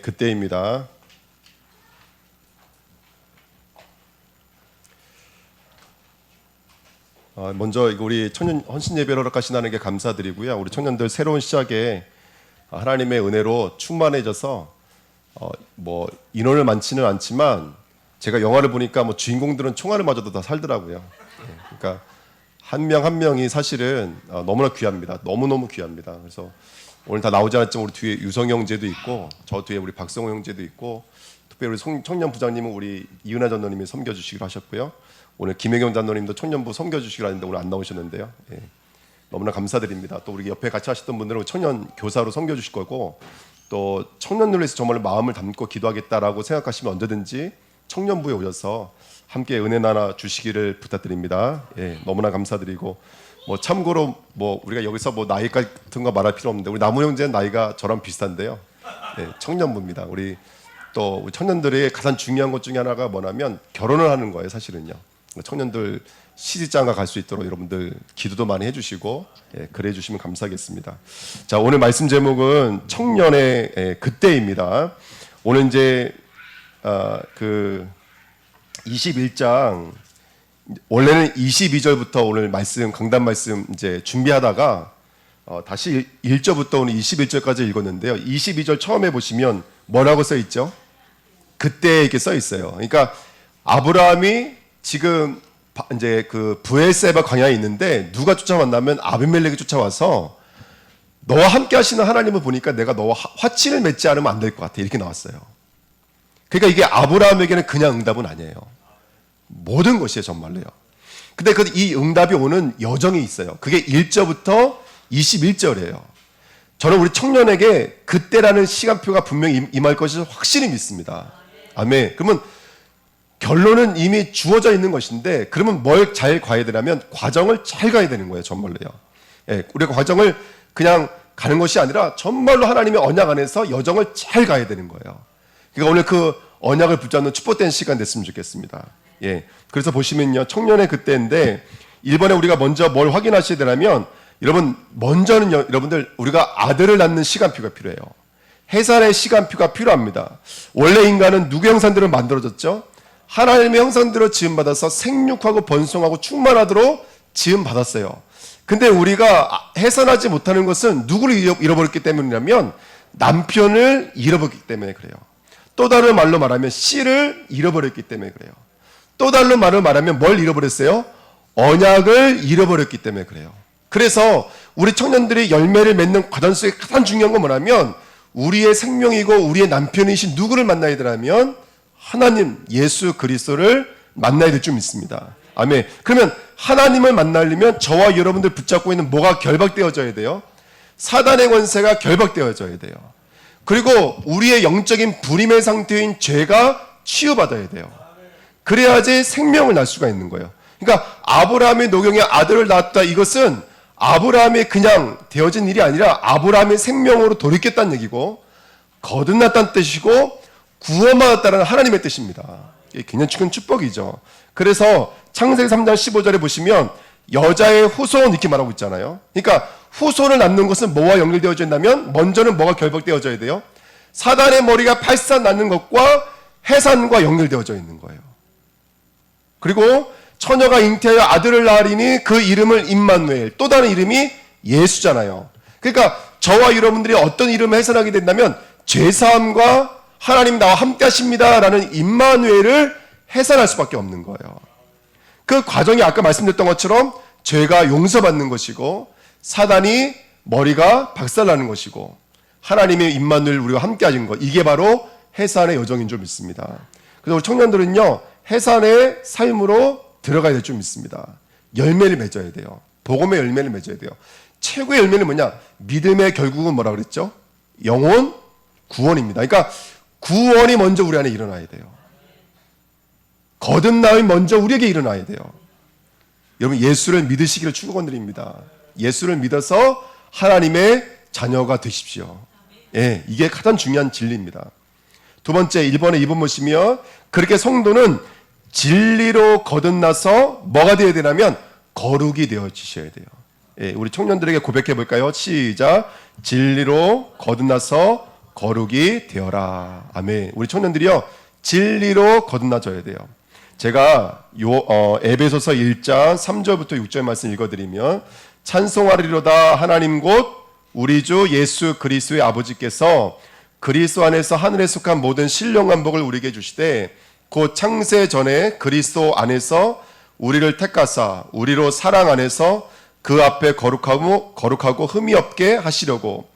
그때입니다. 먼저 우리 청년 헌신 예배를 허락하시는 게 감사드리고요. 우리 청년들 새로운 시작에 하나님의 은혜로 충만해져서 뭐 인원을 많지는 않지만 제가 영화를 보니까 뭐 주인공들은 총알을 맞아도 다 살더라고요. 그러니까 한 명 한 명이 사실은 너무나 귀합니다. 너무너무 귀합니다. 그래서 오늘 다 나오지 않았지만 우리 뒤에 유성 형제도 있고 저 뒤에 우리 박성호 형제도 있고 특별히 우리 청년 부장님은 우리 이은하 전도님이 섬겨주시기로 하셨고요. 오늘 김혜경 장로님도 청년부 섬겨주시기로 하는데 오늘 안 나오셨는데요. 너무나 감사드립니다. 또 우리 옆에 같이 하셨던 분들은 청년 교사로 섬겨주실 거고 또 청년들을 위해서 정말 마음을 담고 기도하겠다라고 생각하시면 언제든지 청년부에 오셔서 함께 은혜 나눠 주시기를 부탁드립니다. 너무나 감사드리고 뭐 참고로 뭐 우리가 여기서 뭐 나이 같은 거 말할 필요 없는데 우리 나무 형제는 나이가 저랑 비슷한데요. 청년부입니다. 우리 또 우리 청년들의 가장 중요한 것 중에 하나가 뭐냐면 결혼을 하는 거예요, 사실은요. 청년들 시집장가 갈 수 있도록 여러분들 기도도 많이 해주시고 그래 주시면 감사하겠습니다. 자, 오늘 말씀 제목은 청년의 그때입니다. 오늘 이제 그 21장 원래는 22절부터 오늘 말씀 강단 말씀 이제 준비하다가 다시 1절부터 오늘 21절까지 읽었는데요. 22절 처음에 보시면 뭐라고 써 있죠? 그때 이렇게 써 있어요. 그러니까 아브라함이 지금 이제 그 브엘세바 광야에 있는데 누가 쫓아왔냐면 아비멜렉이 쫓아와서 너와 함께 하시는 하나님을 보니까 내가 너와 화친을 맺지 않으면 안 될 것 같아 이렇게 나왔어요. 그러니까 이게 아브라함에게는 그냥 응답은 아니에요. 모든 것이에요, 정말로요. 근데 이 응답이 오는 여정이 있어요. 그게 1절부터 21절이에요. 저는 우리 청년에게 그때라는 시간표가 분명히 임할 것을 확실히 믿습니다. 아멘. 그러면 결론은 이미 주어져 있는 것인데 그러면 뭘 잘 가야 되냐면 과정을 잘 가야 되는 거예요, 정말로요. 우리가 과정을 그냥 가는 것이 아니라 정말로 하나님의 언약 안에서 여정을 잘 가야 되는 거예요. 그러니까 오늘 그 언약을 붙잡는 축복된 시간 됐으면 좋겠습니다. 그래서 보시면요, 청년의 그때인데 1번에 우리가 먼저 뭘 확인하셔야 되냐면 여러분 먼저는 여러분들 우리가 아들을 낳는 시간표가 필요해요. 해산의 시간표가 필요합니다. 원래 인간은 누구의 형상대로 만들어졌죠? 하나님의 형상대로 지음받아서 생육하고 번성하고 충만하도록 지음받았어요. 근데 우리가 해산하지 못하는 것은 누구를 잃어버렸기 때문이냐면 남편을 잃어버렸기 때문에 그래요. 또 다른 말로 말하면 씨를 잃어버렸기 때문에 그래요. 또 다른 말로 말하면 뭘 잃어버렸어요? 언약을 잃어버렸기 때문에 그래요. 그래서 우리 청년들이 열매를 맺는 과정 속에 가장 중요한 건 뭐냐면 우리의 생명이고 우리의 남편이신 누구를 만나야 되냐면 하나님 예수 그리스도를 만나야 될 줄 믿습니다. 아멘. 그러면 하나님을 만나려면 저와 여러분들 붙잡고 있는 뭐가 결박되어져야 돼요? 사단의 권세가 결박되어져야 돼요. 그리고 우리의 영적인 불임의 상태인 죄가 치유받아야 돼요. 그래야지 생명을 낳을 수가 있는 거예요. 그러니까 아브라함의 노경에 아들을 낳았다, 이것은 아브라함이 그냥 되어진 일이 아니라 아브라함의 생명으로 돌이켰다는 얘기고 거듭났다는 뜻이고 구원받았다는 하나님의 뜻입니다. 이게 굉장히 큰 축복이죠. 그래서 창세기 3장 15절에 보시면 여자의 후손 이렇게 말하고 있잖아요. 그러니까 후손을 낳는 것은 뭐와 연결되어져 있냐면 먼저는 뭐가 결박되어져야 돼요? 사단의 머리가 발산 낳는 것과 해산과 연결되어져 있는 거예요. 그리고 처녀가 잉태하여 아들을 낳으리니 그 이름을 임마누엘, 또 다른 이름이 예수잖아요. 그러니까 저와 여러분들이 어떤 이름을 해산하게 된다면 죄사함과 하나님 나와 함께 하십니다 라는 임마누엘을 해산할 수밖에 없는 거예요. 그 과정이 아까 말씀드렸던 것처럼 죄가 용서받는 것이고 사단이 머리가 박살나는 것이고 하나님의 임마누엘 우리와 함께 하신 것, 이게 바로 해산의 여정인 줄 믿습니다. 그래서 우리 청년들은요 해산의 삶으로 들어가야 될 줄 믿습니다. 열매를 맺어야 돼요. 복음의 열매를 맺어야 돼요. 최고의 열매는 뭐냐? 믿음의 결국은 뭐라 그랬죠? 영혼 구원입니다. 그러니까 구원이 먼저 우리 안에 일어나야 돼요. 거듭남이 먼저 우리에게 일어나야 돼요. 여러분 예수를 믿으시기를 축원드립니다. 예수를 믿어서 하나님의 자녀가 되십시오. 이게 가장 중요한 진리입니다. 두 번째 1번에 2번 보시면 그렇게 성도는 진리로 거듭나서 뭐가 되어야 되냐면 거룩이 되어지셔야 돼요. 우리 청년들에게 고백해 볼까요? 시작. 진리로 거듭나서 거룩이 되어라. 아멘. 우리 청년들이요, 진리로 거듭나져야 돼요. 제가 에베소서 1장 3절부터 6절 말씀 읽어드리면, 찬송하리로다 하나님 곧 우리 주 예수 그리스도의 아버지께서 그리스도 안에서 하늘에 속한 모든 신령한 복을 우리에게 주시되 곧 창세 전에 그리스도 안에서 우리를 택하사 우리로 사랑 안에서 그 앞에 거룩하고 흠이 없게 하시려고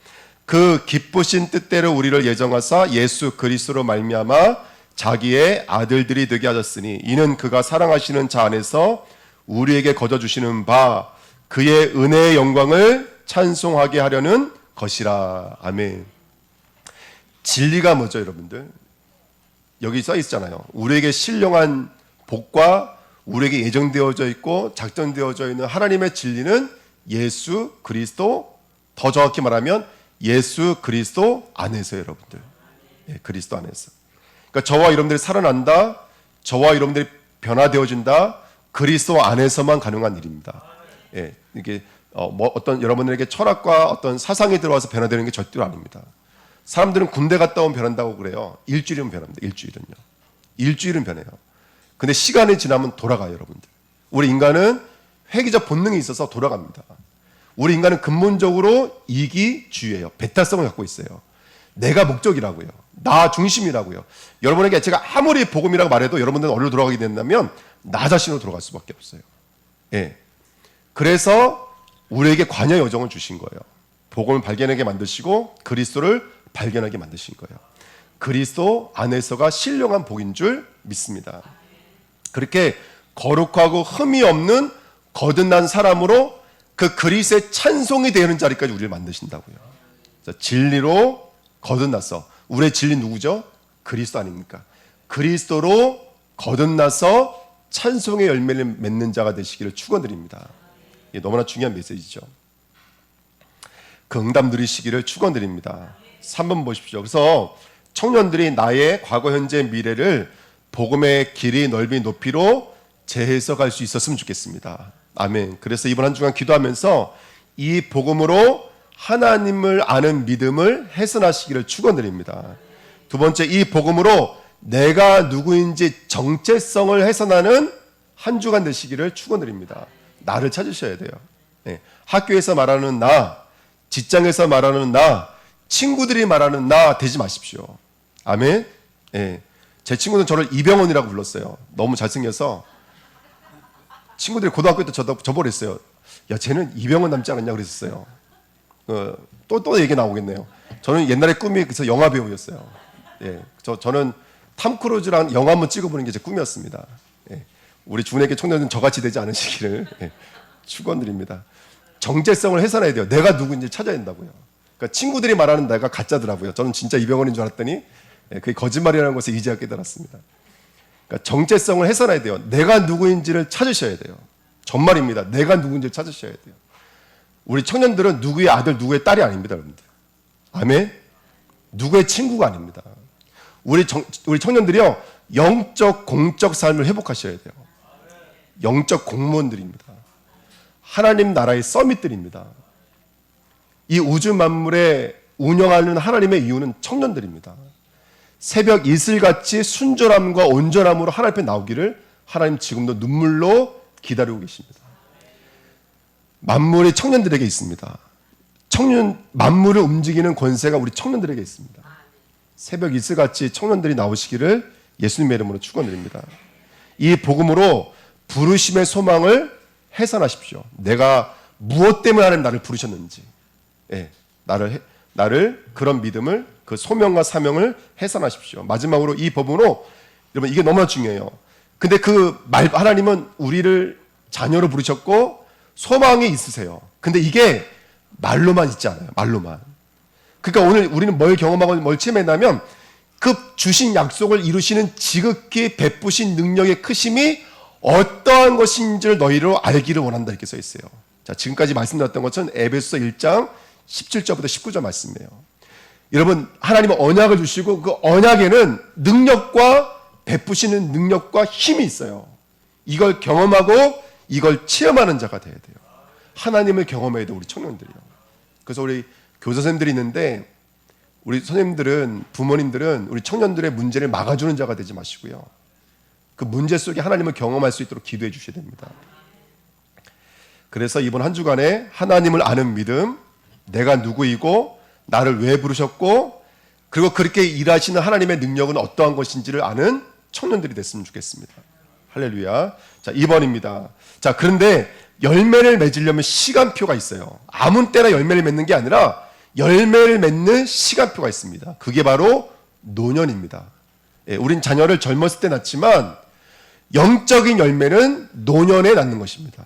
그 기쁘신 뜻대로 우리를 예정하사 예수 그리스도로 말미암아 자기의 아들들이 되게 하셨으니 이는 그가 사랑하시는 자 안에서 우리에게 거저 주시는 바 그의 은혜의 영광을 찬송하게 하려는 것이라. 아멘. 진리가 뭐죠, 여러분들? 여기 써 있잖아요. 우리에게 신령한 복과 우리에게 예정되어져 있고 작정되어져 있는 하나님의 진리는 예수 그리스도, 더 정확히 말하면 예수 그리스도 안에서, 여러분들. 예, 그리스도 안에서. 그러니까 저와 여러분들이 살아난다, 저와 여러분들이 변화되어진다, 그리스도 안에서만 가능한 일입니다. 예, 이게 어떤 여러분들에게 철학과 어떤 사상이 들어와서 변화되는 게 절대로 아닙니다. 사람들은 군대 갔다 오면 변한다고 그래요. 일주일은 변합니다. 일주일은 변해요. 근데 시간이 지나면 돌아가요, 여러분들. 우리 인간은 회귀적 본능이 있어서 돌아갑니다. 우리 인간은 근본적으로 이기주의예요. 배타성을 갖고 있어요. 내가 목적이라고요. 나 중심이라고요. 여러분에게 제가 아무리 복음이라고 말해도 여러분들은 어디로 돌아가게 된다면 나 자신으로 돌아갈 수밖에 없어요. 예. 그래서 우리에게 관여 여정을 주신 거예요. 복음을 발견하게 만드시고 그리스도를 발견하게 만드신 거예요. 그리스도 안에서가 신령한 복인 줄 믿습니다. 그렇게 거룩하고 흠이 없는 거듭난 사람으로 그 그리스도의 찬송이 되는 자리까지 우리를 만드신다고요. 진리로 거듭나서, 우리의 진리 누구죠? 그리스도 아닙니까? 그리스도로 거듭나서 찬송의 열매를 맺는 자가 되시기를 축원드립니다. 이게 너무나 중요한 메시지죠. 그 응답 누리시기를 축원드립니다. 3번 보십시오. 그래서 청년들이 나의 과거, 현재, 미래를 복음의 길이, 넓이, 높이로 재해석할 수 있었으면 좋겠습니다. 아멘. 그래서 이번 한 주간 기도하면서 이 복음으로 하나님을 아는 믿음을 해선하시기를 축원드립니다. 두 번째, 이 복음으로 내가 누구인지 정체성을 해선하는 한 주간 되시기를 축원드립니다. 나를 찾으셔야 돼요. 네. 학교에서 말하는 나, 직장에서 말하는 나, 친구들이 말하는 나 되지 마십시오. 아멘. 네. 제 친구는 저를 이병헌이라고 불렀어요. 너무 잘생겨서 친구들이 고등학교 때 저보고 그랬어요. 야, 쟤는 이병헌 닮지 않았냐 그랬었어요. 또 얘기 나오겠네요. 저는 옛날에 꿈이 그래서 영화 배우였어요. 예, 저는 탐 크루즈랑 영화 한번 찍어보는 게 제 꿈이었습니다. 예, 우리 중학교 청년은 저같이 되지 않으시기를 축원드립니다. 정체성을 해산해야 돼요. 내가 누구인지 찾아야 된다고요. 그러니까 친구들이 말하는 내가 가짜더라고요. 저는 진짜 이병헌인 줄 알았더니 그게 거짓말이라는 것을 이제야 깨달았습니다. 그러니까 정체성을 해산해야 돼요. 내가 누구인지를 찾으셔야 돼요. 정말입니다. 내가 누구인지를 찾으셔야 돼요. 우리 청년들은 누구의 아들, 누구의 딸이 아닙니다, 여러분들. 아멘. 누구의 친구가 아닙니다. 우리 청년들이요, 영적 공적 삶을 회복하셔야 돼요. 영적 공무원들입니다. 하나님 나라의 서밋들입니다. 이 우주 만물에 운영하는 하나님의 이유는 청년들입니다. 새벽 이슬같이 순전함과 온전함으로 하나님 앞에 나오기를 하나님 지금도 눈물로 기다리고 계십니다. 만물이 청년들에게 있습니다. 만물을 움직이는 권세가 우리 청년들에게 있습니다. 새벽 이슬같이 청년들이 나오시기를 예수님의 이름으로 축원드립니다. 이 복음으로 부르심의 소망을 해산하십시오. 내가 무엇 때문에 하나님 나를 부르셨는지, 나를 그런 믿음을, 그 소명과 사명을 해산하십시오. 마지막으로 이 법으로, 여러분 이게 너무나 중요해요. 근데 하나님은 우리를 자녀로 부르셨고 소망이 있으세요. 근데 이게 말로만 있지 않아요. 말로만. 그러니까 오늘 우리는 뭘 경험하고 뭘 체험했냐면 그 주신 약속을 이루시는 지극히 베푸신 능력의 크심이 어떠한 것인지를 너희로 알기를 원한다 이렇게 써 있어요. 자, 지금까지 말씀드렸던 것은 에베소서 1장 17절부터 19절 말씀이에요. 여러분, 하나님은 언약을 주시고 그 언약에는 능력과 베푸시는 능력과 힘이 있어요. 이걸 경험하고 이걸 체험하는 자가 돼야 돼요. 하나님을 경험해야 돼요, 우리 청년들이요. 그래서 우리 교사 선생님들이 있는데 우리 선생님들은, 부모님들은 우리 청년들의 문제를 막아주는 자가 되지 마시고요. 그 문제 속에 하나님을 경험할 수 있도록 기도해 주셔야 됩니다. 그래서 이번 한 주간에 하나님을 아는 믿음, 내가 누구이고 나를 왜 부르셨고 그리고 그렇게 일하시는 하나님의 능력은 어떠한 것인지를 아는 청년들이 됐으면 좋겠습니다. 할렐루야. 자, 2번입니다. 자, 그런데 열매를 맺으려면 시간표가 있어요. 아무 때나 열매를 맺는 게 아니라 열매를 맺는 시간표가 있습니다. 그게 바로 노년입니다. 예, 우린 자녀를 젊었을 때 낳지만 영적인 열매는 노년에 낳는 것입니다.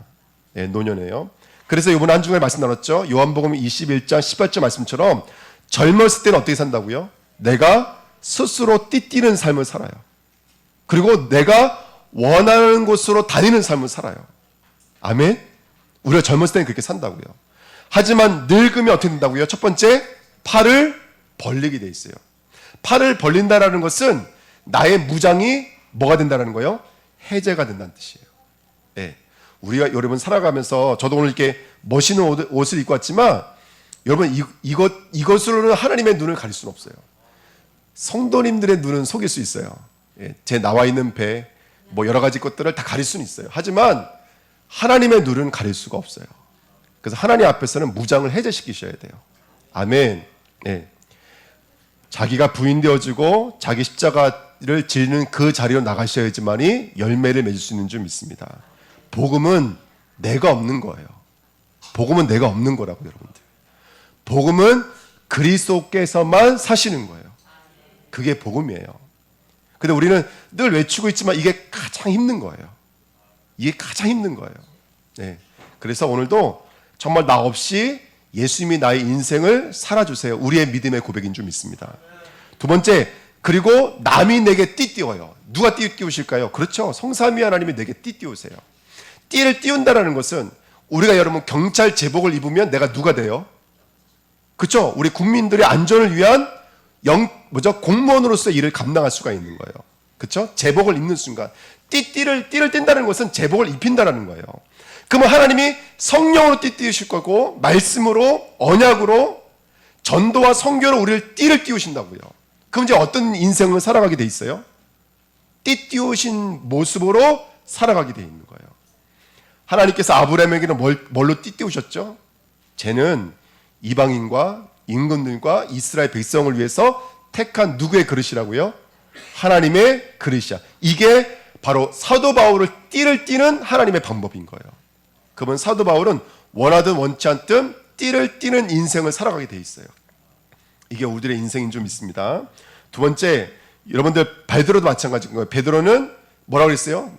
예, 노년에요. 그래서 이번 한 주간에 말씀 나눴죠. 요한복음 21장 18절 말씀처럼 젊었을 때는 어떻게 산다고요? 내가 스스로 띠뛰는 삶을 살아요. 그리고 내가 원하는 곳으로 다니는 삶을 살아요. 아멘? 우리가 젊었을 때는 그렇게 산다고요. 하지만 늙으면 어떻게 된다고요? 첫 번째, 팔을 벌리게 돼 있어요. 팔을 벌린다라는 것은 나의 무장이 뭐가 된다는 거예요? 해제가 된다는 뜻이에요. 네. 우리가 여러분 살아가면서 저도 오늘 이렇게 멋있는 옷을 입고 왔지만 여러분 이것으로는 하나님의 눈을 가릴 수는 없어요. 성도님들의 눈은 속일 수 있어요. 예, 제 나와 있는 배, 뭐 여러 가지 것들을 다 가릴 수는 있어요. 하지만 하나님의 눈은 가릴 수가 없어요. 그래서 하나님 앞에서는 무장을 해제시키셔야 돼요. 아멘. 예. 자기가 부인되어지고 자기 십자가를 지는 그 자리로 나가셔야지만이 열매를 맺을 수 있는 줄 믿습니다. 복음은 내가 없는 거예요. 복음은 내가 없는 거라고 여러분들. 복음은 그리스도께서만 사시는 거예요. 그게 복음이에요. 근데 우리는 늘 외치고 있지만 이게 가장 힘든 거예요. 이게 가장 힘든 거예요. 네. 그래서 오늘도 정말 나 없이 예수님이 나의 인생을 살아주세요. 우리의 믿음의 고백인 줄 믿습니다. 두 번째, 그리고 남이 내게 띠띠워요. 누가 띠띠우실까요? 그렇죠. 성삼위 하나님이 내게 띠띠우세요. 띠를 띄운다는 것은 우리가 여러분 경찰 제복을 입으면 내가 누가 돼요? 그렇죠. 우리 국민들의 안전을 위한 공무원으로서의 일을 감당할 수가 있는 거예요. 그렇죠? 제복을 입는 순간 띠를 띈다는 것은 제복을 입힌다는 거예요. 그러면 하나님이 성령으로 띠띠우실 거고 말씀으로 언약으로 전도와 선교로 우리를 띠를 띄우신다고요. 그럼 이제 어떤 인생을 살아가게 돼 있어요? 띠띠우신 모습으로 살아가게 돼 있는 거예요. 하나님께서 아브라함에게는 뭘로 띠띠우셨죠? 쟤는 이방인과 임금들과 이스라엘 백성을 위해서 택한 누구의 그릇이라고요? 하나님의 그릇이야. 이게 바로 사도 바울을 띠를 띠는 하나님의 방법인 거예요. 그러면 사도 바울은 원하든 원치 않든 띠를 띠는 인생을 살아가게 돼 있어요. 이게 우리들의 인생인 줄 믿습니다. 두 번째, 여러분들 베드로도 마찬가지인 거예요. 베드로는 뭐라고 그랬어요?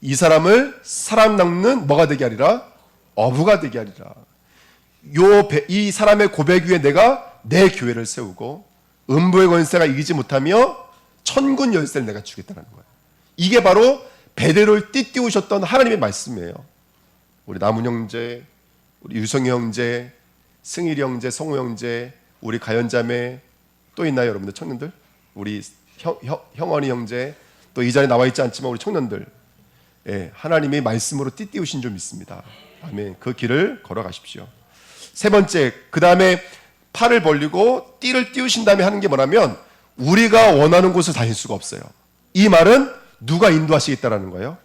이 사람을 사람 낚는 뭐가 되게 하리라? 어부가 되게 하리라. 이 사람의 고백 위에 내가 내 교회를 세우고 음부의 권세가 이기지 못하며 천군 열쇠를 내가 주겠다는 거예요. 이게 바로 베드로를 띠띠우셨던 하나님의 말씀이에요. 우리 남은 형제, 우리 유성이 형제, 승일이 형제, 성우 형제, 우리 가연자매 또 있나요, 여러분들 청년들? 우리 형원이 형제, 또 이 자리에 나와 있지 않지만 우리 청년들, 예, 하나님의 말씀으로 띠띠우신 줄 믿습니다. 아멘. 그 길을 걸어가십시오. 세 번째, 그 다음에 팔을 벌리고 띠를 띄우신 다음에 하는 게 뭐냐면 우리가 원하는 곳을 다닐 수가 없어요. 이 말은 누가 인도하시겠다라는 거예요?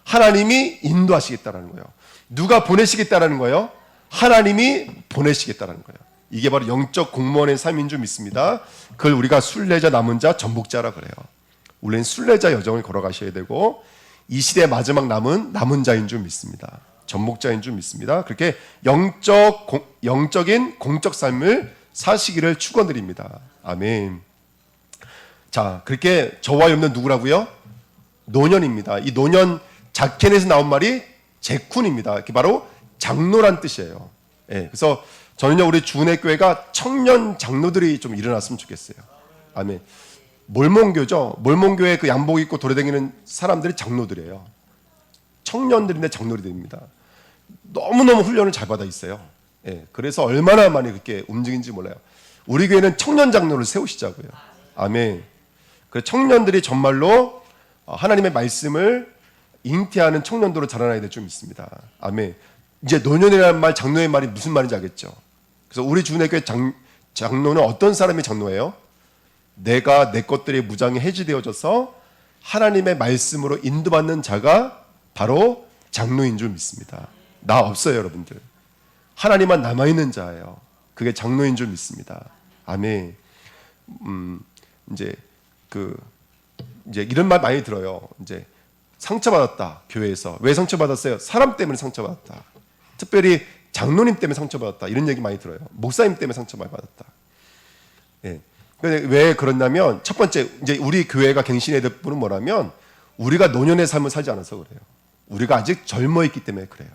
하나님이 인도하시겠다라는 거예요. 누가 보내시겠다라는 거예요? 하나님이 보내시겠다라는 거예요. 이게 바로 영적 공무원의 삶인 줄 믿습니다. 그걸 우리가 순례자, 남은 자, 전복자라 그래요. 우리는 순례자 여정을 걸어가셔야 되고 이 시대의 마지막 남은 자인 줄 믿습니다. 전복자인 줄 믿습니다. 그렇게 영적인 공적 삶을 사시기를 축원드립니다. 아멘. 자, 그렇게 저와 여러분은 누구라고요? 노년입니다. 이 노년 자켓에서 나온 말이 제쿤입니다. 이게 바로 장로란 뜻이에요. 예, 그래서 저는요 우리 주은혜 교회가 청년 장로들이 좀 일어났으면 좋겠어요. 아멘. 몰몬교죠. 몰몬교회 그 양복 입고 돌아다니는 사람들이 장로들이에요. 청년들인데 장로들입니다. 너무너무 훈련을 잘 받아 있어요. 예, 그래서 얼마나 많이 그렇게 움직이는지 몰라요. 우리 교회는 청년 장로를 세우시자고요. 아멘. 그래서 청년들이 정말로 하나님의 말씀을 잉태하는 청년도로 자라나야 될 줄 믿습니다. 아멘. 이제 노년이라는 말, 장로의 말이 무슨 말인지 알겠죠? 그래서 우리 주은혜 교회 장로는 어떤 사람이 장로예요? 내가 내 것들이 무장이 해지되어져서 하나님의 말씀으로 인도받는 자가 바로 장로인 줄 믿습니다. 나 없어요, 여러분들. 하나님만 남아있는 자예요. 그게 장로인 줄 믿습니다. 아멘. 이제 이런 말 많이 들어요. 이제 상처받았다, 교회에서. 왜 상처받았어요? 사람 때문에 상처받았다. 특별히 장로님 때문에 상처받았다. 이런 얘기 많이 들어요. 목사님 때문에 상처 많이 받았다. 예. 왜 그러냐면 첫 번째, 이제 우리 교회가 갱신해야 될 분은 뭐라면 우리가 노년의 삶을 살지 않아서 그래요. 우리가 아직 젊어 있기 때문에 그래요.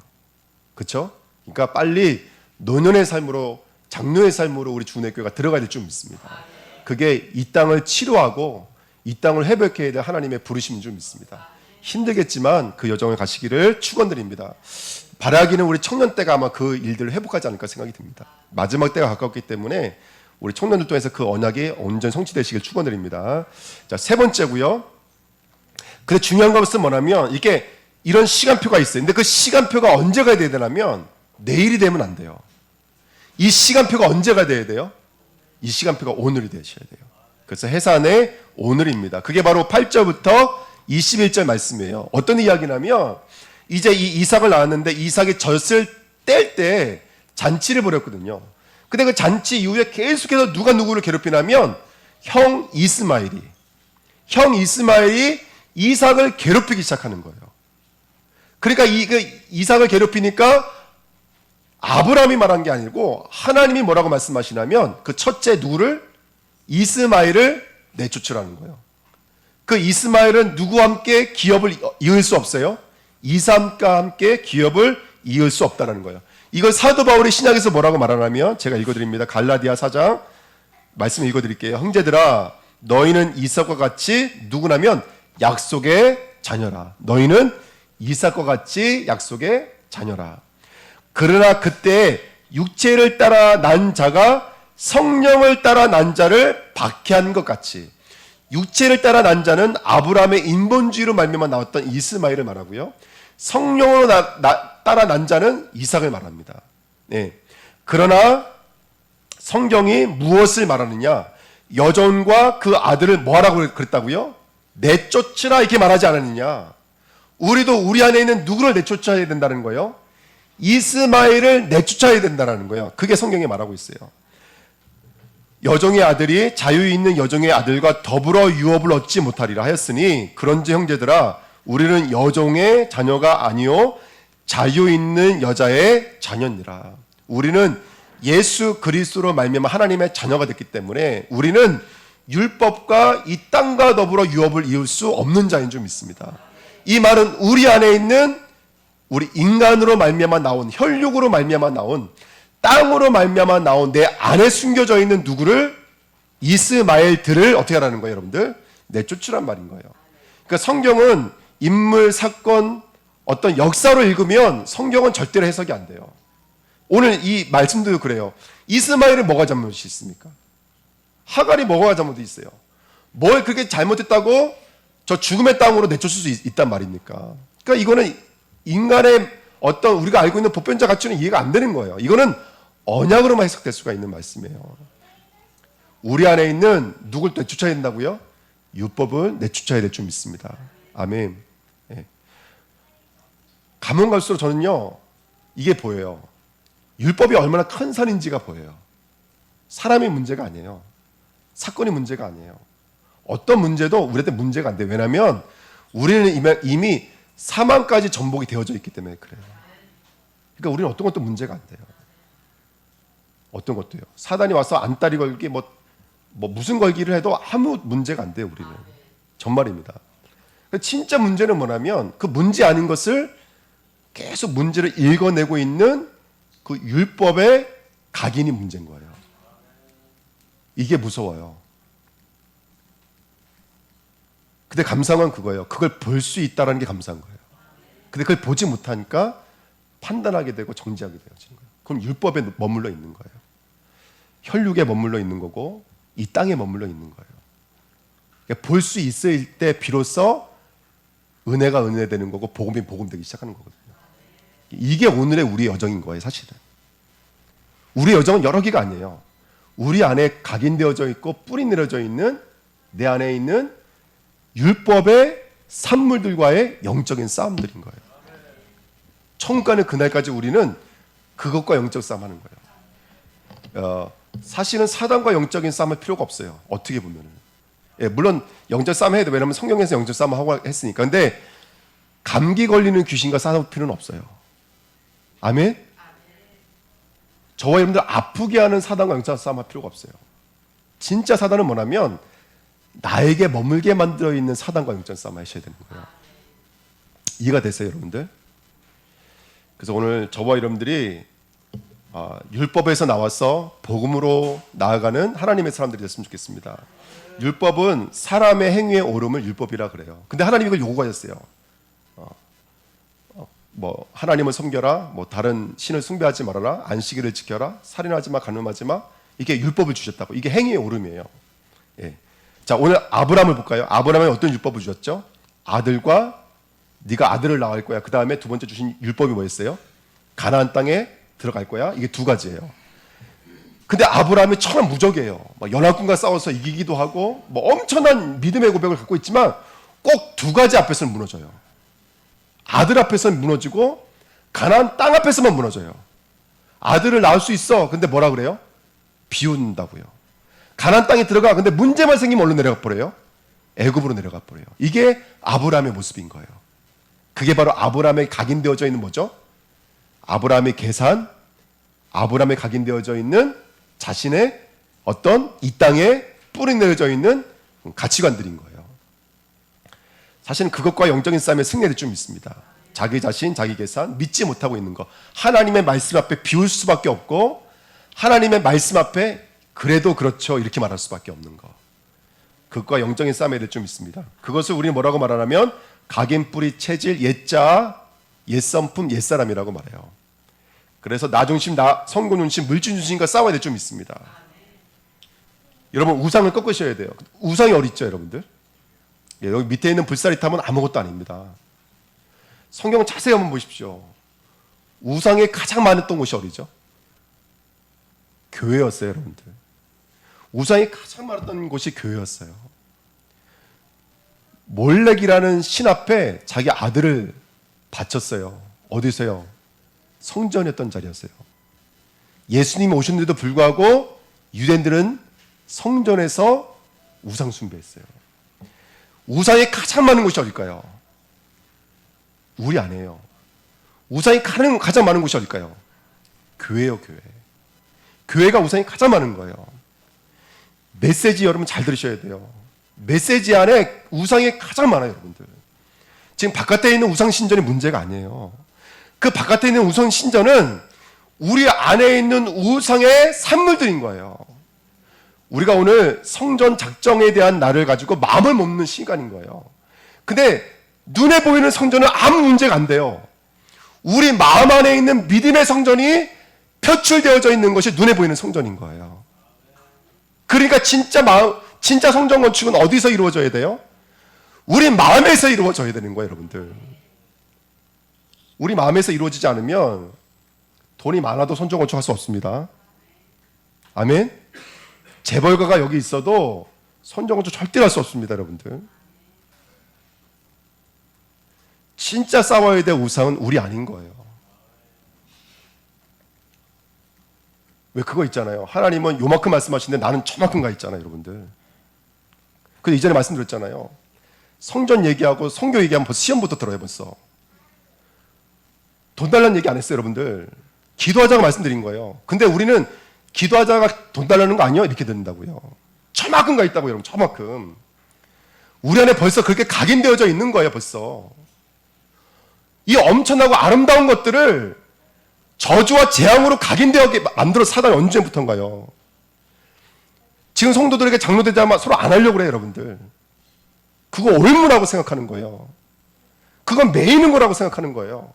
그렇죠? 그러니까 빨리 노년의 삶으로, 장로의 삶으로 우리 주내교회가 들어가야 될 줄 믿습니다. 그게 이 땅을 치료하고 이 땅을 회복해야 될 하나님의 부르심인 줄 믿습니다. 힘들겠지만 그 여정을 가시기를 축원드립니다. 바라기는 우리 청년 때가 아마 그 일들을 회복하지 않을까 생각이 듭니다. 마지막 때가 가깝기 때문에 우리 청년들 통해서 그 언약이 온전히 성취되시길 축원드립니다. 자, 세 번째고요. 근데 중요한 것은 뭐냐면 이게 이런 시간표가 있어요. 근데 그 시간표가 언제가 돼야 되냐면 내일이 되면 안 돼요. 이 시간표가 언제가 돼야 돼요? 이 시간표가 오늘이 되셔야 돼요. 그래서 해산의 오늘입니다. 그게 바로 8절부터 21절 말씀이에요. 어떤 이야기냐면 이제 이 이삭을 낳았는데 이삭이 젖을 뗄 때 잔치를 벌였거든요. 근데 그 잔치 이후에 계속해서 누가 누구를 괴롭히냐면 형 이스마엘이 이삭을 괴롭히기 시작하는 거예요. 그러니까 이삭을 괴롭히니까 아브라함이 말한 게 아니고 하나님이 뭐라고 말씀하시냐면 그 첫째 누구를? 이스마엘을 내쫓으라는 거예요. 그 이스마엘은 누구와 함께 기업을 이을 수 없어요? 이삭과 함께 기업을 이을 수 없다는 거예요. 이걸 사도 바울이 신약에서 뭐라고 말하냐면 제가 읽어드립니다. 갈라디아 4장 말씀 읽어드릴게요. 형제들아 너희는 이삭과 같이 누구냐면 약속의 자녀라. 너희는 이삭과 같이 약속의 자녀라. 그러나 그때 육체를 따라 난 자가 성령을 따라 난 자를 박해한 것 같이 육체를 따라 난 자는 아브라함의 인본주의로 말미암아 나왔던 이스마엘을 말하고요. 성령으로 따라 난 자는 이삭을 말합니다. 네. 그러나 성경이 무엇을 말하느냐? 여종과 그 아들을 뭐하라고 그랬다고요? 내쫓으라 이렇게 말하지 않았느냐? 우리도 우리 안에 있는 누구를 내쫓아야 된다는 거예요? 이스마엘을 내쫓아야 된다는 거예요. 그게 성경이 말하고 있어요. 여종의 아들이 자유 있는 여종의 아들과 더불어 유업을 얻지 못하리라 하였으니 그런지 형제들아 우리는 여종의 자녀가 아니요 자유 있는 여자의 자녀니라. 우리는 예수 그리스도로 말미암아 하나님의 자녀가 됐기 때문에 우리는 율법과 이 땅과 더불어 유업을 이을 수 없는 자인 줄 믿습니다. 이 말은 우리 안에 있는 우리 인간으로 말미암아 나온 혈육으로 말미암아 나온 땅으로 말미암아 나온 내 안에 숨겨져 있는 누구를 이스마엘들을 어떻게 하라는 거예요, 여러분들? 내쫓으란 말인 거예요. 그러니까 성경은 인물, 사건, 어떤 역사로 읽으면 성경은 절대로 해석이 안 돼요. 오늘 이 말씀도 그래요. 이스마엘은 뭐가 잘못이 있습니까? 하갈이 뭐가 잘못이 있어요? 뭘 그렇게 잘못했다고 저 죽음의 땅으로 내쫓을 수 있단 말입니까? 그러니까 이거는 인간의 어떤 우리가 알고 있는 보편적 가치는 이해가 안 되는 거예요. 이거는 언약으로만 해석될 수가 있는 말씀이에요. 우리 안에 있는 누굴 내쫓아야 된다고요? 율법을 내쫓아야 될 줄 믿습니다. 아멘. 네. 가면 갈수록 저는요 이게 보여요. 율법이 얼마나 큰 산인지가 보여요. 사람이 문제가 아니에요. 사건이 문제가 아니에요. 어떤 문제도 우리한테 문제가 안 돼요. 왜냐하면 우리는 이미 사망까지 전복이 되어져 있기 때문에 그래요. 그러니까 우리는 어떤 것도 문제가 안 돼요. 어떤 것도요. 사단이 와서 안다리 걸기 뭐 무슨 걸기를 해도 아무 문제가 안 돼요. 우리는. 정말입니다. 진짜 문제는 뭐냐면 그 문제 아닌 것을 계속 문제를 읽어내고 있는 그 율법의 각인이 문제인 거예요. 이게 무서워요. 근데 감사한 건 그거예요. 그걸 볼 수 있다는 게 감사한 거예요. 근데 그걸 보지 못하니까 판단하게 되고 정지하게 되어지는 거예요. 그럼 율법에 머물러 있는 거예요. 혈육에 머물러 있는 거고 이 땅에 머물러 있는 거예요. 그러니까 볼 수 있을 때 비로소 은혜가 은혜되는 거고 복음이 복음되기 시작하는 거거든요. 이게 오늘의 우리 여정인 거예요. 사실은. 우리 여정은 여러 개가 아니에요. 우리 안에 각인되어져 있고 뿌리 내려져 있는 내 안에 있는 율법의 산물들과의 영적인 싸움들인 거예요. 천국 가는 그날까지 우리는 그것과 영적 싸움하는 거예요. 사실은 사단과 영적인 싸움할 필요가 없어요. 어떻게 보면은. 물론 영적 싸움 해야 돼. 왜냐하면 성경에서 영적 싸움 하고 했으니까. 근데 감기 걸리는 귀신과 싸울 필요는 없어요. 아멘? 저와 여러분들 아프게 하는 사단과 영적 싸움 할 필요가 없어요. 진짜 사단은 뭐냐면 나에게 머물게 만들어 있는 사단과 영적 싸움 하셔야 되는 거예요. 이해가 되세요, 여러분들? 그래서 오늘 저와 여러분들이 율법에서 나와서 복음으로 나아가는 하나님의 사람들이 됐으면 좋겠습니다. 율법은 사람의 행위의 옳음을 율법이라 그래요. 근데 하나님이 이걸 요구하셨어요. 뭐 하나님을 섬겨라, 뭐 다른 신을 숭배하지 말아라, 안식일을 지켜라, 살인하지 마, 간음하지 마. 이게 율법을 주셨다고. 이게 행위의 옳음이에요. 예. 자, 오늘 아브라함을 볼까요? 아브라함에 어떤 율법을 주셨죠? 아들과 네가 아들을 낳을 거야. 그 다음에 두 번째 주신 율법이 뭐였어요? 가나안 땅에 들어갈 거야. 이게 두 가지예요. 근데 아브라함이 천하무적이에요. 막 연합군과 싸워서 이기기도 하고 뭐 엄청난 믿음의 고백을 갖고 있지만 꼭 두 가지 앞에서는 무너져요. 아들 앞에서는 무너지고 가나안 땅 앞에서만 무너져요. 아들을 낳을 수 있어. 근데 뭐라 그래요? 비운다고요. 가나안 땅에 들어가. 근데 문제만 생기면 어디로 내려가 버려요? 애굽으로 내려가 버려요. 이게 아브라함의 모습인 거예요. 그게 바로 아브라함에 각인되어져 있는 뭐죠? 아브라함의 계산, 아브라함에 각인되어져 있는 자신의 어떤 이 땅에 뿌리 내려져 있는 가치관들인 거예요. 사실은 그것과 영적인 싸움의 승리를 좀 있습니다. 자기 자신, 자기 계산, 믿지 못하고 있는 거. 하나님의 말씀 앞에 비울 수밖에 없고 하나님의 말씀 앞에 그래도 그렇죠 이렇게 말할 수밖에 없는 거. 그것과 영적인 싸움에 좀 있습니다. 그것을 우리는 뭐라고 말하냐면 각인 뿌리 체질 옛자 옛성품 옛사람이라고 말해요. 그래서 나 중심, 성공 중심, 물질 중심과 싸워야 될 좀 있습니다. 여러분 우상을 꺾으셔야 돼요. 우상이 어디 있죠, 여러분들? 여기 밑에 있는 불사리탑은 아무것도 아닙니다. 성경 자세히 한번 보십시오. 우상이 가장 많았던 곳이 어디죠? 교회였어요, 여러분들. 우상이 가장 많았던 곳이 교회였어요. 몰렉이라는 신 앞에 자기 아들을 바쳤어요. 어디서요? 성전이었던 자리였어요. 예수님이 오셨는데도 불구하고 유대인들은 성전에서 우상 숭배했어요. 우상이 가장 많은 곳이 어딜까요? 우리 안에요. 우상이 가장 많은 곳이 어딜까요? 교회요, 교회. 교회가 우상이 가장 많은 거예요. 메시지 여러분 잘 들으셔야 돼요. 메시지 안에 우상이 가장 많아요, 여러분들. 지금 바깥에 있는 우상 신전이 문제가 아니에요. 그 바깥에 있는 우상 신전은 우리 안에 있는 우상의 산물들인 거예요. 우리가 오늘 성전 작정에 대한 날을 가지고 마음을 먹는 시간인 거예요. 근데 눈에 보이는 성전은 아무 문제가 안 돼요. 우리 마음 안에 있는 믿음의 성전이 표출되어져 있는 것이 눈에 보이는 성전인 거예요. 그러니까 진짜 성전 건축은 어디서 이루어져야 돼요? 우리 마음에서 이루어져야 되는 거예요, 여러분들. 우리 마음에서 이루어지지 않으면 돈이 많아도 성전 건축할 수 없습니다. 아멘? 재벌가가 여기 있어도 성전 건축 절대 할 수 없습니다, 여러분들. 진짜 싸워야 될 우상은 우리 아닌 거예요. 왜 그거 있잖아요. 하나님은 요만큼 말씀하시는데 나는 저만큼 가 있잖아요, 여러분들. 근데 이전에 말씀드렸잖아요. 성전 얘기하고 성교 얘기하면 벌써 시험부터 들어요, 벌써. 돈 달라는 얘기 안 했어요, 여러분들. 기도하자고 말씀드린 거예요. 근데 우리는 기도하자가 돈 달라는 거 아니에요? 이렇게 듣는다고요. 저만큼 가 있다고요, 여러분. 저만큼. 우리 안에 벌써 그렇게 각인되어져 있는 거예요, 벌써. 이 엄청나고 아름다운 것들을 저주와 재앙으로 각인되게 만들어 사단이 언제부턴가요? 지금 성도들에게 장로되자마자 서로 안 하려고 그래요, 여러분들. 그거 올무라고 생각하는 거예요. 그건 매이는 거라고 생각하는 거예요.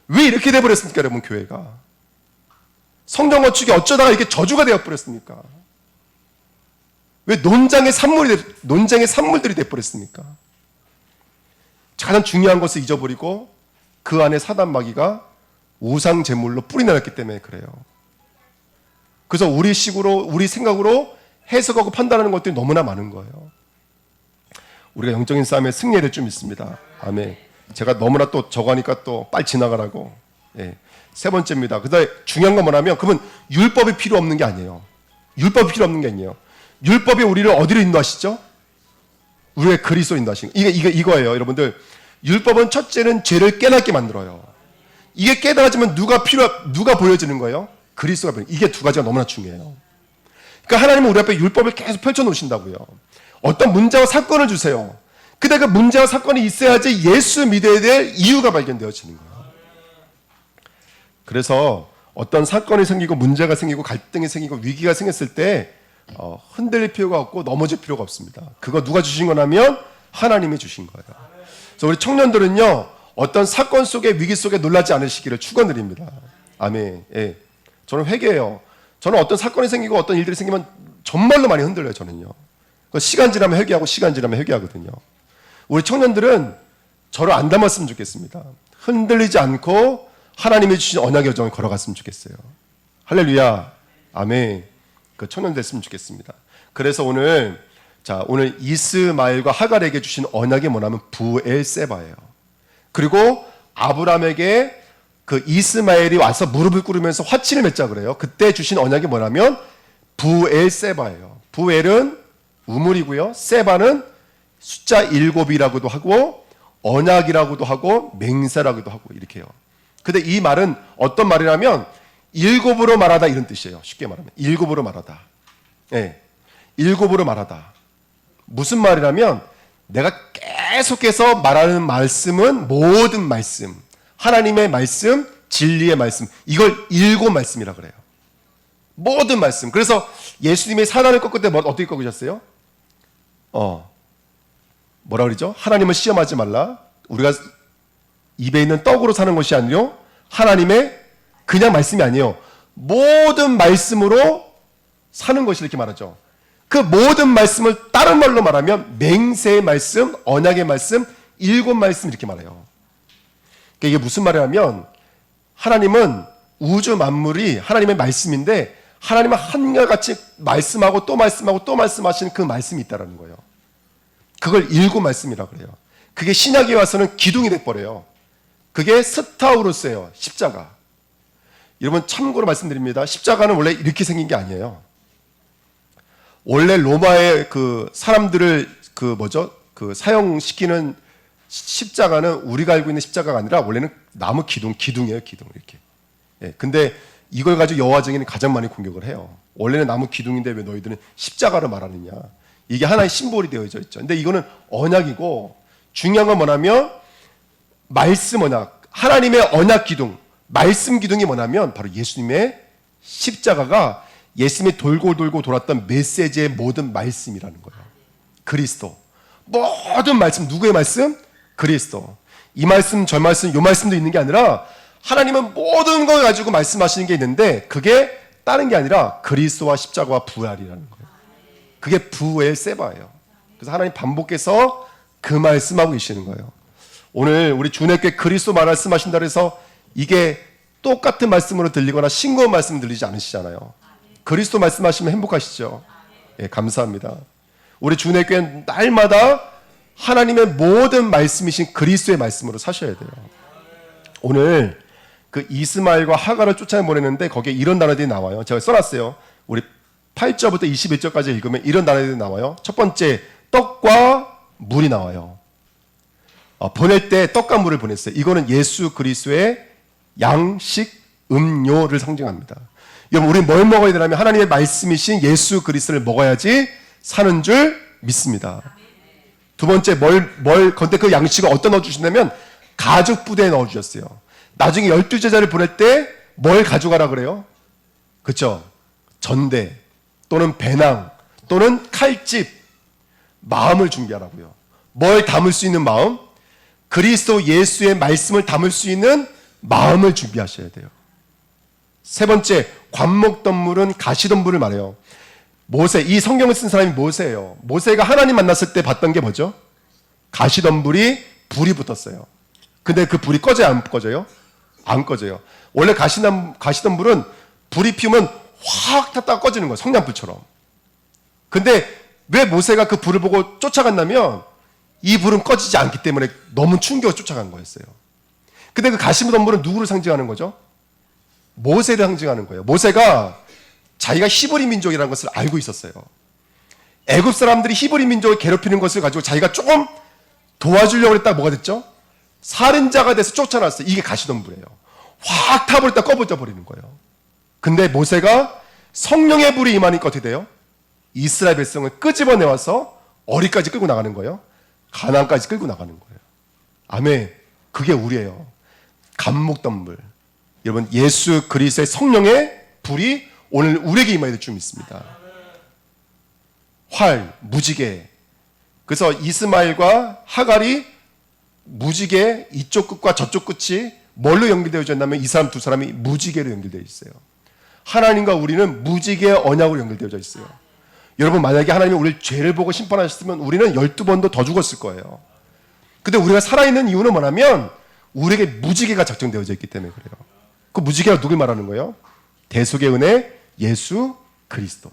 왜 이렇게 돼버렸습니까, 여러분, 교회가? 성전 건축이 어쩌다가 이렇게 저주가 되어버렸습니까? 왜 논쟁의 산물들이 돼버렸습니까? 가장 중요한 것을 잊어버리고 그 안에 사단 마귀가 우상 제물로 뿌리 내렸기 때문에 그래요. 그래서 우리 식으로, 우리 생각으로 해석하고 판단하는 것들이 너무나 많은 거예요. 우리가 영적인 싸움에 승리를 좀 있습니다. 아멘. 제가 너무나 또 저거 하니까 또 빨리 지나가라고. 예. 세 번째입니다. 그다음에 중요한 건 뭐냐면, 그러면 율법이 필요 없는 게 아니에요. 율법이 필요 없는 게 아니에요. 율법이 우리를 어디로 인도하시죠? 우리의 그리스도 인도하시는 거. 이거예요, 여러분들. 율법은 첫째는 죄를 깨닫게 만들어요. 이게 깨달아지면 누가 보여지는 거예요? 그리스도가 보여요. 이게 두 가지가 너무나 중요해요. 그러니까 하나님은 우리 앞에 율법을 계속 펼쳐 놓으신다고요. 어떤 문제와 사건을 주세요. 근데 그 문제와 사건이 있어야지 예수 믿어야 될 이유가 발견되어지는 거예요. 그래서 어떤 사건이 생기고 문제가 생기고 갈등이 생기고 위기가 생겼을 때 흔들릴 필요가 없고 넘어질 필요가 없습니다. 그거 누가 주신 거냐면 하나님이 주신 거예요. 그래서 우리 청년들은요, 어떤 사건 속에, 위기 속에 놀라지 않으시기를 축원드립니다. 아멘. 예. 저는 회개해요. 저는 어떤 사건이 생기고 어떤 일들이 생기면 정말로 많이 흔들려요, 저는요. 시간 지나면 회개하고 시간 지나면 회개하거든요. 우리 청년들은 저를 안 닮았으면 좋겠습니다. 흔들리지 않고 하나님이 주신 언약의 여정을 걸어갔으면 좋겠어요. 할렐루야. 아멘. 그 청년 됐으면 좋겠습니다. 그래서 오늘 이스마엘과 하갈에게 주신 언약이 뭐냐면 부엘세바예요. 그리고 아브라함에게 그 이스마엘이 와서 무릎을 꿇으면서 화친을 맺자 그래요. 그때 주신 언약이 뭐냐면 부엘세바예요. 부엘은 우물이고요. 세바는 숫자 7이라고도 하고 언약이라고도 하고 맹세라고도 하고 이렇게 해요. 근데 이 말은 어떤 말이냐면 7으로 말하다 이런 뜻이에요. 쉽게 말하면 7으로 말하다. 네. 7으로 말하다. 무슨 말이냐면 내가 계속해서 말하는 말씀은 모든 말씀, 하나님의 말씀, 진리의 말씀, 이걸 7 말씀이라 그래요. 모든 말씀. 그래서 예수님이 사단을 꺾을 때 어떻게 꺾으셨어요? 뭐라 그러죠? 하나님을 시험하지 말라. 우리가 입에 있는 떡으로 사는 것이 아니요 하나님의 그냥 말씀이 아니에요. 모든 말씀으로 사는 것이 이렇게 말하죠. 그 모든 말씀을 다른 말로 말하면 맹세의 말씀, 언약의 말씀, 7 말씀 이렇게 말해요. 그러니까 이게 무슨 말이냐면 하나님은 우주 만물이 하나님의 말씀인데 하나님은 한결같이 말씀하고 또 말씀하고 또 말씀하시는 그 말씀이 있다는 거예요. 그걸 7 말씀이라고 그래요. 그게 신약에 와서는 기둥이 돼버려요. 그게 스타우루스예요. 십자가. 여러분 참고로 말씀드립니다. 십자가는 원래 이렇게 생긴 게 아니에요. 원래 로마의 그 사람들을 사형시키는 십자가는 우리가 알고 있는 십자가가 아니라 원래는 나무 기둥이에요. 기둥 이렇게. 예, 근데 이걸 가지고 여호와 증인은 가장 많이 공격을 해요. 원래는 나무 기둥인데 왜 너희들은 십자가를 말하느냐. 이게 하나의 심볼이 되어져 있죠. 근데 이거는 언약이고 중요한 건 뭐냐면 말씀 언약, 하나님의 언약 기둥, 말씀 기둥이 뭐냐면 바로 예수님의 십자가가 예수님이 돌고 돌았던 메시지의 모든 말씀이라는 거예요. 그리스도. 모든 말씀, 누구의 말씀? 그리스도. 이 말씀, 저 말씀, 요 말씀도 있는 게 아니라 하나님은 모든 걸 가지고 말씀하시는 게 있는데 그게 다른 게 아니라 그리스도와 십자가와 부활이라는 거예요. 그게 부엘세바예요. 그래서 하나님 반복해서 그 말씀하고 계시는 거예요. 오늘 우리 주내께 그리스도 말씀하신다 해서 이게 똑같은 말씀으로 들리거나 싱거운 말씀 들리지 않으시잖아요. 그리스도 말씀하시면 행복하시죠? 예, 감사합니다. 우리 주내교회는 날마다 하나님의 모든 말씀이신 그리스도의 말씀으로 사셔야 돼요. 오늘 그 이스마엘과 하갈을 쫓아내보내는데 거기에 이런 단어들이 나와요. 제가 써놨어요. 우리 8절부터 21절까지 읽으면 이런 단어들이 나와요. 첫 번째, 떡과 물이 나와요. 보낼 때 떡과 물을 보냈어요. 이거는 예수 그리스도의 양식, 음료를 상징합니다. 여러분, 우리 뭘 먹어야 되냐면 하나님의 말씀이신 예수 그리스도를 먹어야지 사는 줄 믿습니다. 두 번째, 근데 그 양식을 어디다 넣어주신다면 가죽 부대에 넣어주셨어요. 나중에 12제자를 보낼 때 뭘 가져가라 그래요? 그렇죠? 전대 또는 배낭 또는 칼집, 마음을 준비하라고요. 뭘 담을 수 있는 마음? 그리스도 예수의 말씀을 담을 수 있는 마음을 준비하셔야 돼요. 세 번째, 관목덤물은 가시덤불을 말해요. 모세, 이 성경을 쓴 사람이 모세예요. 모세가 하나님 만났을 때 봤던 게 뭐죠? 가시덤불이 불이 붙었어요. 근데 그 불이 꺼져요? 안 꺼져요? 안 꺼져요. 원래 가시덤불은 불이 피우면 확 탔다가 꺼지는 거예요. 성냥불처럼. 근데 왜 모세가 그 불을 보고 쫓아갔냐면 이 불은 꺼지지 않기 때문에 너무 충격을 쫓아간 거였어요. 근데 그 가시덤불은 누구를 상징하는 거죠? 모세를 상징하는 거예요. 모세가 자기가 히브리 민족이라는 것을 알고 있었어요. 애굽 사람들이 히브리 민족을 괴롭히는 것을 가지고 자기가 조금 도와주려고 했다가 뭐가 됐죠? 살인자가 돼서 쫓아났어요. 이게 가시덤불이에요. 확 타버렸다 꺼버져 버리는 거예요. 근데 모세가 성령의 불이 임하니까 어떻게 돼요? 이스라엘 백성을 끄집어내와서 어디까지 끌고 나가는 거예요? 가나안까지 끌고 나가는 거예요. 아멘. 그게 우리예요. 감목덤불. 여러분, 예수 그리스도의 성령의 불이 오늘 우리에게 임하게 될 줄 믿습니다. 활, 무지개. 그래서 이스마엘과 하갈이 무지개 이쪽 끝과 저쪽 끝이 뭘로 연결되어 있냐면 이 사람 두 사람이 무지개로 연결되어 있어요. 하나님과 우리는 무지개의 언약으로 연결되어 있어요. 여러분, 만약에 하나님이 우리를 죄를 보고 심판하셨으면 우리는 12번도 더 죽었을 거예요. 근데 우리가 살아있는 이유는 뭐냐면 우리에게 무지개가 작정되어져 있기 때문에 그래요. 그 무지개가 누굴 말하는 거예요? 대속의 은혜 예수 그리스도.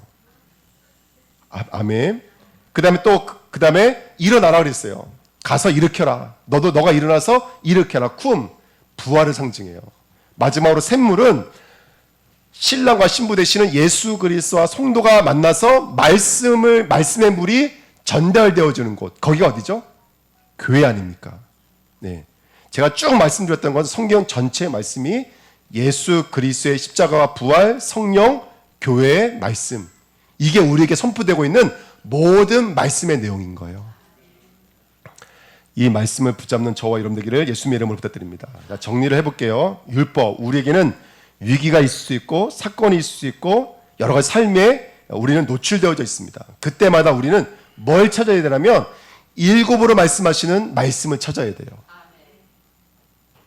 아멘. 그 다음에 일어나라 그랬어요. 가서 일으켜라. 너가 일어나서 일으켜라. 쿰, 부활을 상징해요. 마지막으로 샘물은 신랑과 신부 되시는 예수 그리스도와 성도가 만나서 말씀의 물이 전달되어지는 곳. 거기가 어디죠? 교회 아닙니까? 네. 제가 쭉 말씀드렸던 건 성경 전체의 말씀이 예수 그리스도의 십자가와 부활, 성령, 교회의 말씀. 이게 우리에게 선포되고 있는 모든 말씀의 내용인 거예요. 이 말씀을 붙잡는 저와 여러분 되기를 예수님의 이름으로 부탁드립니다. 자, 정리를 해볼게요. 율법, 우리에게는 위기가 있을 수 있고 사건이 있을 수 있고 여러 가지 삶에 우리는 노출되어져 있습니다. 그때마다 우리는 뭘 찾아야 되냐면 일곱으로 말씀하시는 말씀을 찾아야 돼요.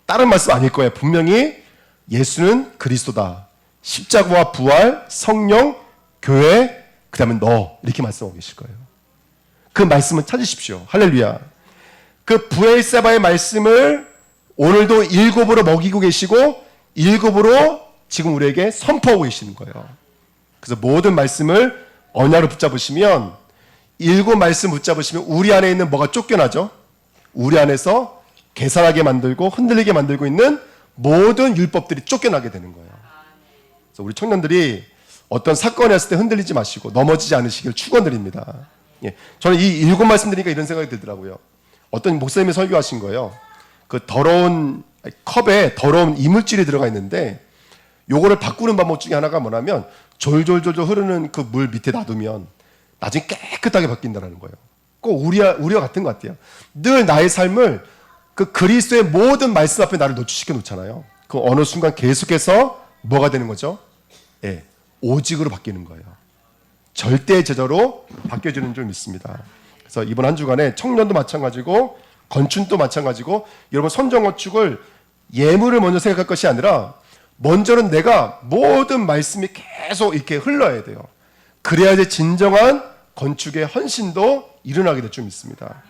다른 말씀 아닐 거예요. 분명히 예수는 그리스도다. 십자가와 부활, 성령, 교회, 그 다음에 너 이렇게 말씀하고 계실 거예요. 그 말씀을 찾으십시오. 할렐루야. 그 부엘세바의 말씀을 오늘도 일곱으로 먹이고 계시고 일곱으로 지금 우리에게 선포하고 계시는 거예요. 그래서 모든 말씀을 언약으로 붙잡으시면 일곱 말씀 붙잡으시면 우리 안에 있는 뭐가 쫓겨나죠? 우리 안에서 계산하게 만들고 흔들리게 만들고 있는 모든 율법들이 쫓겨나게 되는 거예요. 그래서 우리 청년들이 어떤 사건이 왔을 때 흔들리지 마시고 넘어지지 않으시길 축원드립니다. 예, 저는 이 일곱 말씀 드리니까 이런 생각이 들더라고요. 어떤 목사님이 설교하신 거예요. 그 더러운 컵에 더러운 이물질이 들어가 있는데 요거를 바꾸는 방법 중에 하나가 뭐냐면 졸졸졸 흐르는 그 물 밑에 놔두면 나중에 깨끗하게 바뀐다는 거예요. 꼭 우리와 같은 것 같아요. 늘 나의 삶을 그 그리스도의 모든 말씀 앞에 나를 노출시켜 놓잖아요. 그 어느 순간 계속해서 뭐가 되는 거죠? 예, 오직으로 바뀌는 거예요. 절대 제자로 바뀌어지는 줄 믿습니다. 그래서 이번 한 주간에 청년도 마찬가지고 건축도 마찬가지고 여러분 선정 건축을 예물을 먼저 생각할 것이 아니라 먼저는 내가 모든 말씀이 계속 이렇게 흘러야 돼요. 그래야지 진정한 건축의 헌신도 일어나게 될 줄 믿습니다.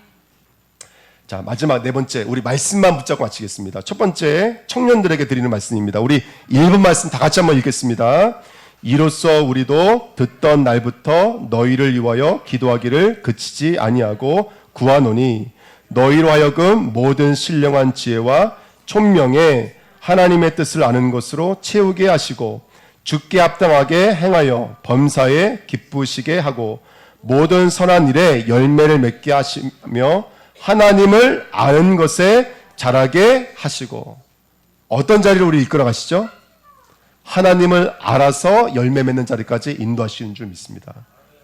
자, 마지막 네 번째 우리 말씀만 붙잡고 마치겠습니다. 첫 번째 청년들에게 드리는 말씀입니다. 우리 1분 말씀 다 같이 한번 읽겠습니다. 이로써 우리도 듣던 날부터 너희를 위하여 기도하기를 그치지 아니하고 구하노니 너희로 하여금 모든 신령한 지혜와 총명에 하나님의 뜻을 아는 것으로 채우게 하시고 주께 합당하게 행하여 범사에 기쁘시게 하고 모든 선한 일에 열매를 맺게 하시며 하나님을 아는 것에 자라게 하시고. 어떤 자리를 우리 이끌어 가시죠? 하나님을 알아서 열매 맺는 자리까지 인도하시는 줄 믿습니다.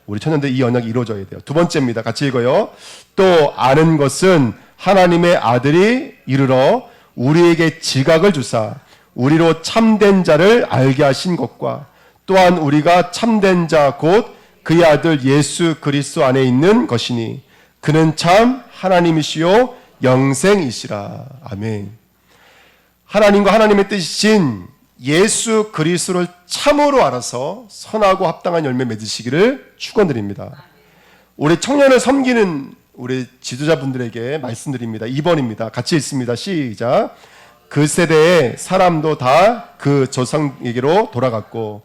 우리 청년들 이 언약이 이루어져야 돼요. 두 번째입니다. 같이 읽어요. 또 아는 것은 하나님의 아들이 이르러 우리에게 지각을 주사 우리로 참된 자를 알게 하신 것과 또한 우리가 참된 자 곧 그의 아들 예수 그리스도 안에 있는 것이니 그는 참 하나님이시요 영생이시라. 아멘. 하나님과 하나님의 뜻이신 예수 그리스도를 참으로 알아서 선하고 합당한 열매 맺으시기를 축원드립니다. 우리 청년을 섬기는 우리 지도자분들에게 말씀드립니다. 2번입니다. 같이 읽습니다. 시작. 그 세대의 사람도 다 그 조상에게로 돌아갔고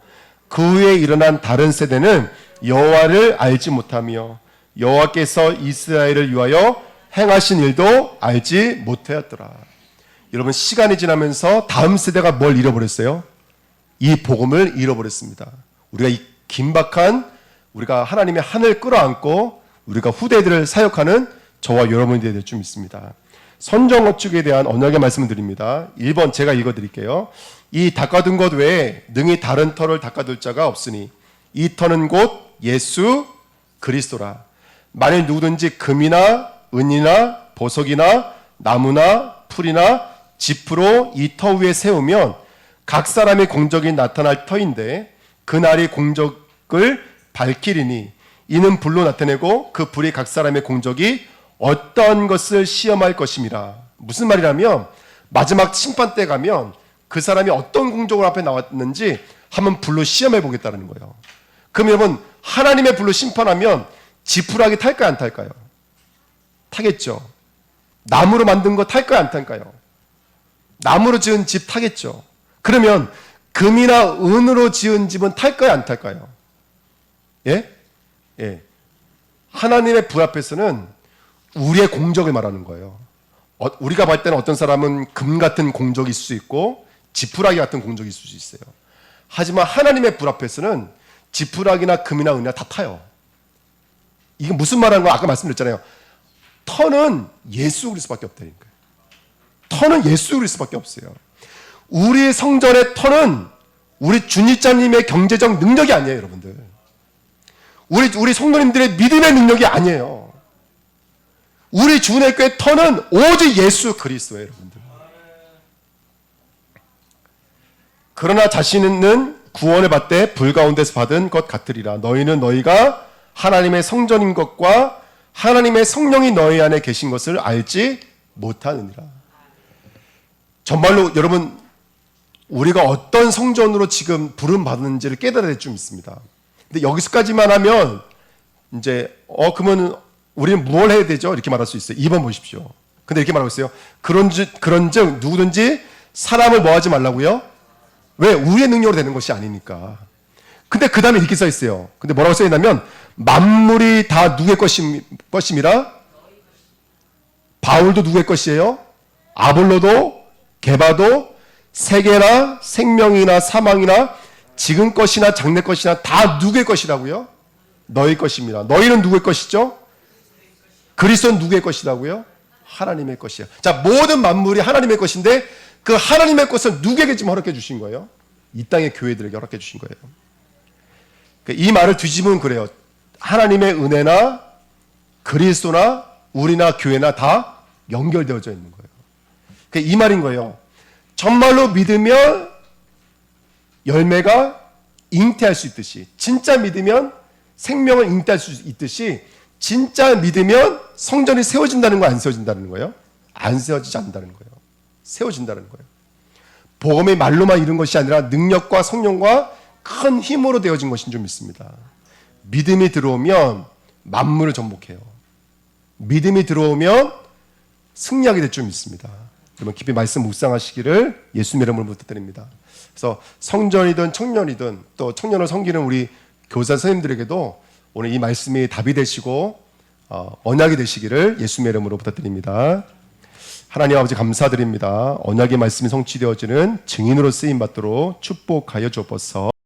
그 후에 일어난 다른 세대는 여호와를 알지 못하며 여호와께서 이스라엘을 위하여 행하신 일도 알지 못하였더라. 여러분, 시간이 지나면서 다음 세대가 뭘 잃어버렸어요? 이 복음을 잃어버렸습니다. 우리가 이 긴박한, 우리가 하나님의 하늘 끌어안고 우리가 후대들을 사역하는 저와 여러분이 되어야 될 줄 믿습니다. 선정 건축에 대한 언약의 말씀을 드립니다. 1번 제가 읽어드릴게요. 이 닦아둔 것 외에 능히 다른 터를 닦아둘 자가 없으니 이 터는 곧 예수 그리스도라. 만일 누구든지 금이나 은이나 보석이나 나무나 풀이나 짚으로 이 터 위에 세우면 각 사람의 공적이 나타날 터인데 그날이 공적을 밝히리니 이는 불로 나타내고 그 불이 각 사람의 공적이 어떤 것을 시험할 것임이라. 무슨 말이라면 마지막 심판 때 가면 그 사람이 어떤 공적으로 앞에 나왔는지 한번 불로 시험해 보겠다는 거예요. 그럼 여러분, 하나님의 불로 심판하면 지푸라기 탈까요, 안 탈까요? 타겠죠. 나무로 만든 거 탈까요, 안 탈까요? 나무로 지은 집 타겠죠. 그러면 금이나 은으로 지은 집은 탈까요, 안 탈까요? 예? 예. 하나님의 불 앞에서는 우리의 공적을 말하는 거예요. 우리가 볼 때는 어떤 사람은 금 같은 공적이 있을 수 있고 지푸라기 같은 공적이 있을 수 있어요. 하지만 하나님의 불 앞에서는 지푸라기나 금이나 은이나 다 타요. 이게 무슨 말하는 거? 아까 말씀드렸잖아요. 터는 예수 그리스도밖에 없다니까요. 터는 예수 그리스도밖에 없어요. 우리 성전의 터는 우리 주님자님의 경제적 능력이 아니에요, 여러분들. 우리 성도님들의 믿음의 능력이 아니에요. 우리 주님의 교회 터는 오직 예수 그리스도예요, 여러분들. 그러나 자신은 구원을 받되 불 가운데서 받은 것 같으리라. 너희는 너희가 하나님의 성전인 것과 하나님의 성령이 너희 안에 계신 것을 알지 못하느니라. 정말로 여러분, 우리가 어떤 성전으로 지금 부름 받는지를 깨달아야 될 줄 믿습니다. 근데 여기서까지만 하면 이제 그러면 우리는 뭘 해야 되죠? 이렇게 말할 수 있어요. 2번 보십시오. 근데 이렇게 말하고 있어요. 그런즉 누구든지 사람을 뭐 하지 말라고요? 왜? 우리의 능력으로 되는 것이 아니니까. 근데 그 다음에 이렇게 써 있어요. 근데 뭐라고 써 있냐면 만물이 다 누구의 것임이라? 바울도 누구의 것이에요? 아볼로도, 게바도, 세계나 생명이나 사망이나 지금 것이나 장래 것이나 다 누구의 것이라고요? 너희 것입니다. 너희는 누구의 것이죠? 그리스도는 누구의 것이라고요? 하나님의 것이야. 자, 모든 만물이 하나님의 것인데 그 하나님의 것을 누구에게 지금 허락해 주신 거예요? 이 땅의 교회들에게 허락해 주신 거예요. 이 말을 뒤집으면 그래요. 하나님의 은혜나 그리스도나 우리나 교회나 다 연결되어져 있는 거예요. 이 말인 거예요. 정말로 믿으면 열매가 잉태할 수 있듯이, 진짜 믿으면 생명을 잉태할 수 있듯이, 진짜 믿으면 성전이 세워진다는 거, 안 세워진다는 거예요? 안 세워지지 않는다는 거예요. 세워진다는 거예요. 복음의 말로만 이룬 것이 아니라 능력과 성령과 큰 힘으로 되어진 것인 줄 믿습니다. 믿음이 들어오면 만물을 정복해요. 믿음이 들어오면 승리하게 될 줄 믿습니다. 여러분, 깊이 말씀 묵상하시기를 예수님의 이름으로 부탁드립니다. 그래서 성전이든 청년이든 또 청년을 섬기는 우리 교사 선생님들에게도 오늘 이 말씀이 답이 되시고 언약이 되시기를 예수님의 이름으로 부탁드립니다. 하나님 아버지 감사드립니다. 언약의 말씀이 성취되어지는 증인으로 쓰임받도록 축복하여 주옵소서.